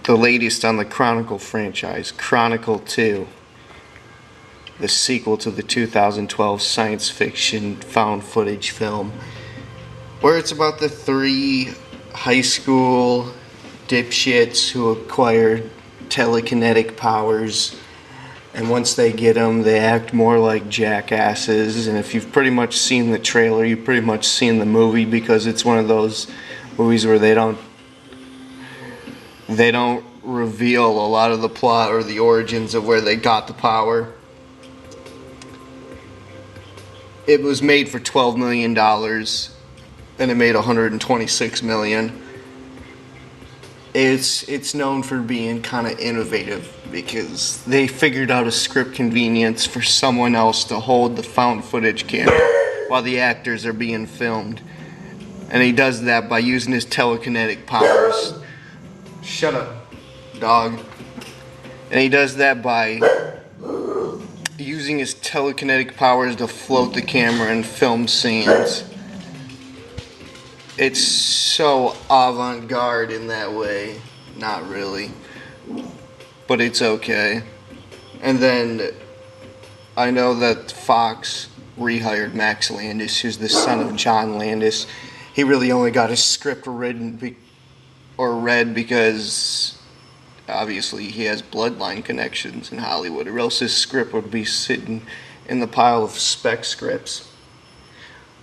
the latest on the Chronicle franchise, Chronicle 2, the sequel to the 2012 science fiction found footage film, where it's about the three high school dipshits who acquired telekinetic powers, and once they get them, they act more like jackasses. And if you've pretty much seen the trailer, you've pretty much seen the movie, because it's one of those movies where they don't reveal a lot of the plot or the origins of where they got the power. It was made for $12 million, and it made $126 million. It's known for being kind of innovative, because they figured out a script convenience for someone else to hold the found footage camera while the actors are being filmed. And he does that by using his telekinetic powers. Shut up, dog. And he does that by using his telekinetic powers to float the camera and film scenes. It's so avant-garde in that way. Not really, but it's okay. And then I know that Fox rehired Max Landis, who's the son of John Landis. He really only got his script read because obviously he has bloodline connections in Hollywood, or else his script would be sitting in the pile of spec scripts.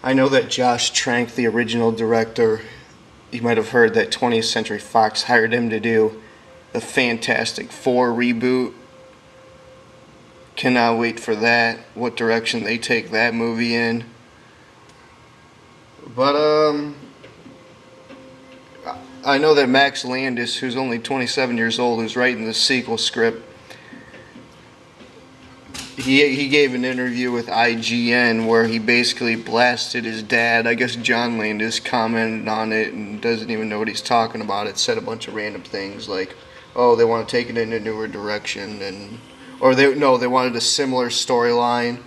I know that Josh Trank, the original director, you might have heard that 20th Century Fox hired him to do the Fantastic Four reboot. Cannot wait for that, what direction they take that movie in. But I know that Max Landis, who's only 27 years old, who's writing the sequel script, he gave an interview with IGN where he basically blasted his dad. I guess John Landis commented on it and doesn't even know what he's talking about. It said a bunch of random things like, oh, they want to take it in a newer direction, or they wanted a similar storyline.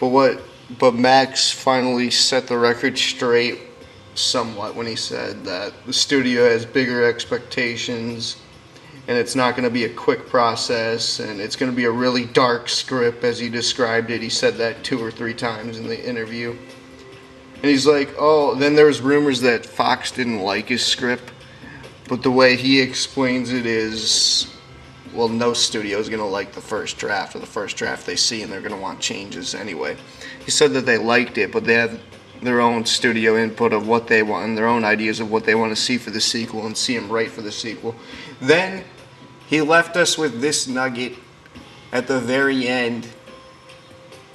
But Max finally set the record straight somewhat when he said that the studio has bigger expectations, and it's not going to be a quick process, and it's going to be a really dark script, as he described it. He said that 2 or 3 times in the interview. And he's like, oh, then there's rumors that Fox didn't like his script, but the way he explains it is, well, no studio is going to like the first draft, or the first draft they see, and they're going to want changes anyway. He said that they liked it, but they have their own studio input of what they want, and their own ideas of what they want to see for the sequel, and see him write for the sequel. Then he left us with this nugget at the very end.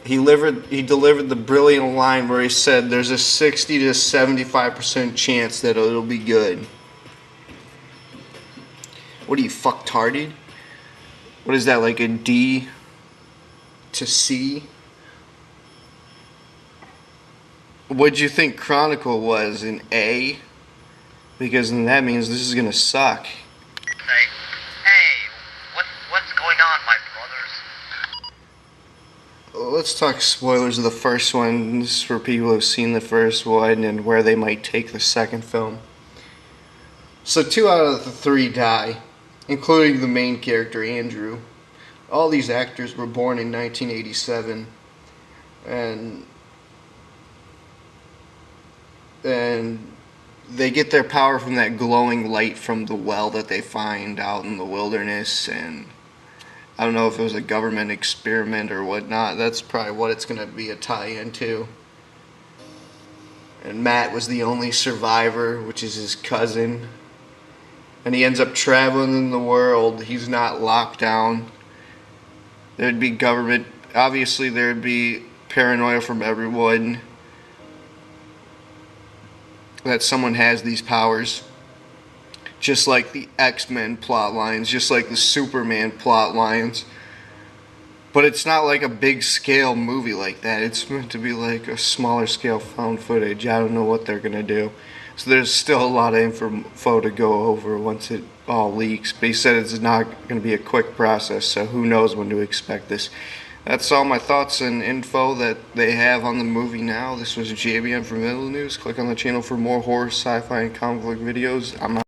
He delivered the brilliant line where he said there's a 60 to 75% chance that it'll be good. What are you, fucktarded? What is that, like a D to C? What'd you think Chronicle was, an A? Because then that means this is gonna suck. What's going on, my brothers? Let's talk spoilers of the first one. This is for people who have seen the first one and where they might take the second film. So 2 out of the 3 die, including the main character, Andrew. All these actors were born in 1987, and they get their power from that glowing light from the well that they find out in the wilderness. And I don't know if it was a government experiment or whatnot. That's probably what it's going to be a tie-in to. And Matt was the only survivor, which is his cousin. And he ends up traveling in the world. He's not locked down. There'd be government. Obviously, there'd be paranoia from everyone that someone has these powers. Just like the X-Men plot lines, just like the Superman plot lines. But it's not like a big scale movie like that. It's meant to be like a smaller scale found footage. I don't know what they're gonna do. So there's still a lot of info to go over once it all leaks. But he said it's not gonna be a quick process, so who knows when to expect this. That's all my thoughts and info that they have on the movie now. This was JBM from VillainNews. Click on the channel for more horror, sci-fi, and comic book videos. I'm out.